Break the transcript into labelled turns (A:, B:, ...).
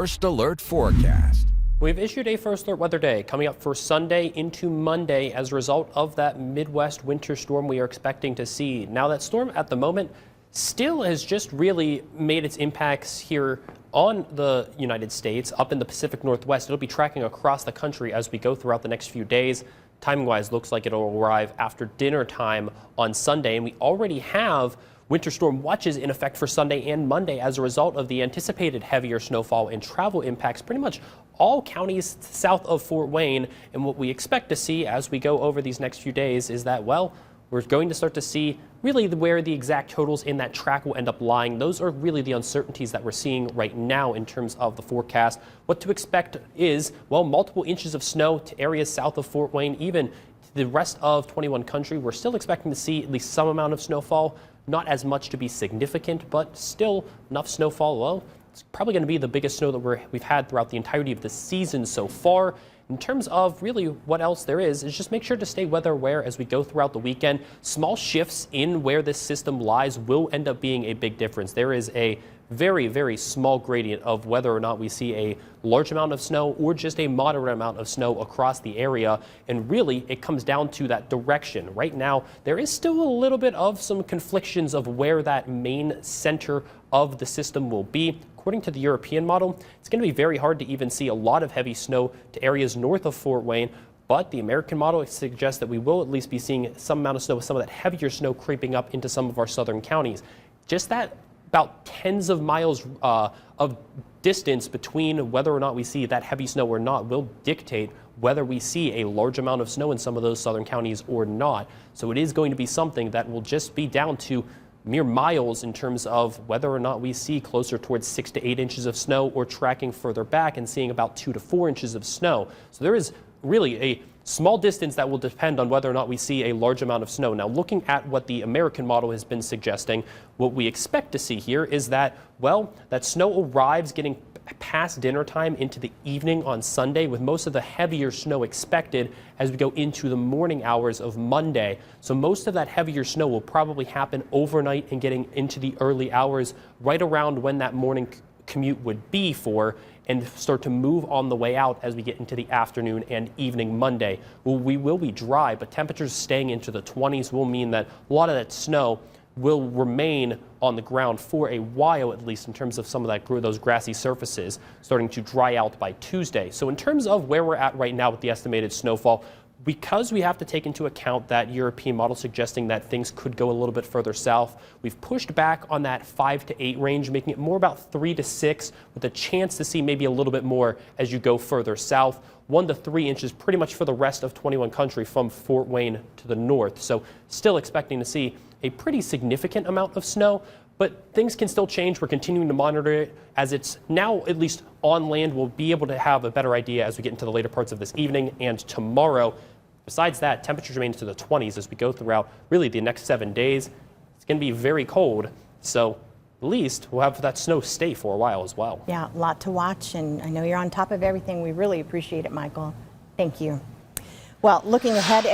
A: First Alert forecast.
B: We've issued a first alert weather day coming up for Sunday into Monday as a result of that Midwest winter storm we are expecting to see. Now that storm at the moment still has just really made its impacts here on the United States up in the Pacific Northwest. It'll be tracking across the country as we go throughout the next few days. Timing wise, looks like it'll arrive after dinner time on Sunday, and we already have winter storm watches in effect for Sunday and Monday as a result of the anticipated heavier snowfall and travel impacts pretty much all counties south of Fort Wayne. And what we expect to see as we go over these next few days is that, well, we're going to start to see really where the exact totals in that track will end up lying. Those are really the uncertainties that we're seeing right now in terms of the forecast. What to expect is, well, multiple inches of snow to areas south of Fort Wayne, even to the rest of 21 country. We're still expecting to see at least some amount of snowfall. Not as much to be significant, but still enough snowfall. Well, it's probably going to be the biggest snow that we've had throughout the entirety of the season so far. In terms of really what else there is just make sure to stay weather aware as we go throughout the weekend. Small shifts in where this system lies will end up being a big difference. There is a very, very small gradient of whether or not we see a large amount of snow or just a moderate amount of snow across the area. And really, it comes down to that direction. Right now, there is still a little bit of some conflictions of where that main center of the system will be. According to the European model, it's going to be very hard to even see a lot of heavy snow to areas north of Fort Wayne. But the American model suggests that we will at least be seeing some amount of snow, with some of that heavier snow creeping up into some of our southern counties. Just that about tens of miles of distance between whether or not we see that heavy snow or not will dictate whether we see a large amount of snow in some of those southern counties or not. So it is going to be something that will just be down to mere miles in terms of whether or not we see closer towards 6 to 8 inches of snow or tracking further back and seeing about 2 to 4 inches of snow. So there is really a small distance that will depend on whether or not we see a large amount of snow. Now, looking at what the American model has been suggesting, what we expect to see here is that, well, that snow arrives getting past dinner time into the evening on Sunday, with most of the heavier snow expected as we go into the morning hours of Monday. So most of that heavier snow will probably happen overnight and getting into the early hours right around when that morning commute would be for, and start to move on the way out as we get into the afternoon and evening Monday. Well, we will be dry, but temperatures staying into the 20s will mean that a lot of that snow will remain on the ground for a while, at least in terms of some of those grassy surfaces starting to dry out by Tuesday. So in terms of where we're at right now with the estimated snowfall, because we have to take into account that European model suggesting that things could go a little bit further south, we've pushed back on that 5 to 8 range, making it more about 3 to 6, with a chance to see maybe a little bit more as you go further south. 1 to 3 inches pretty much for the rest of 21 country from Fort Wayne to the north. So still expecting to see a pretty significant amount of snow, but things can still change. We're continuing to monitor it as it's now at least on land. We'll be able to have a better idea as we get into the later parts of this evening and tomorrow. Besides that, temperatures remain to the 20s as we go throughout really the next 7 days. It's going to be very cold, so at least we'll have that snow stay for a while as well.
C: Yeah, a lot to watch, and I know you're on top of everything. We really appreciate it, Michael. Thank you. Well, looking ahead,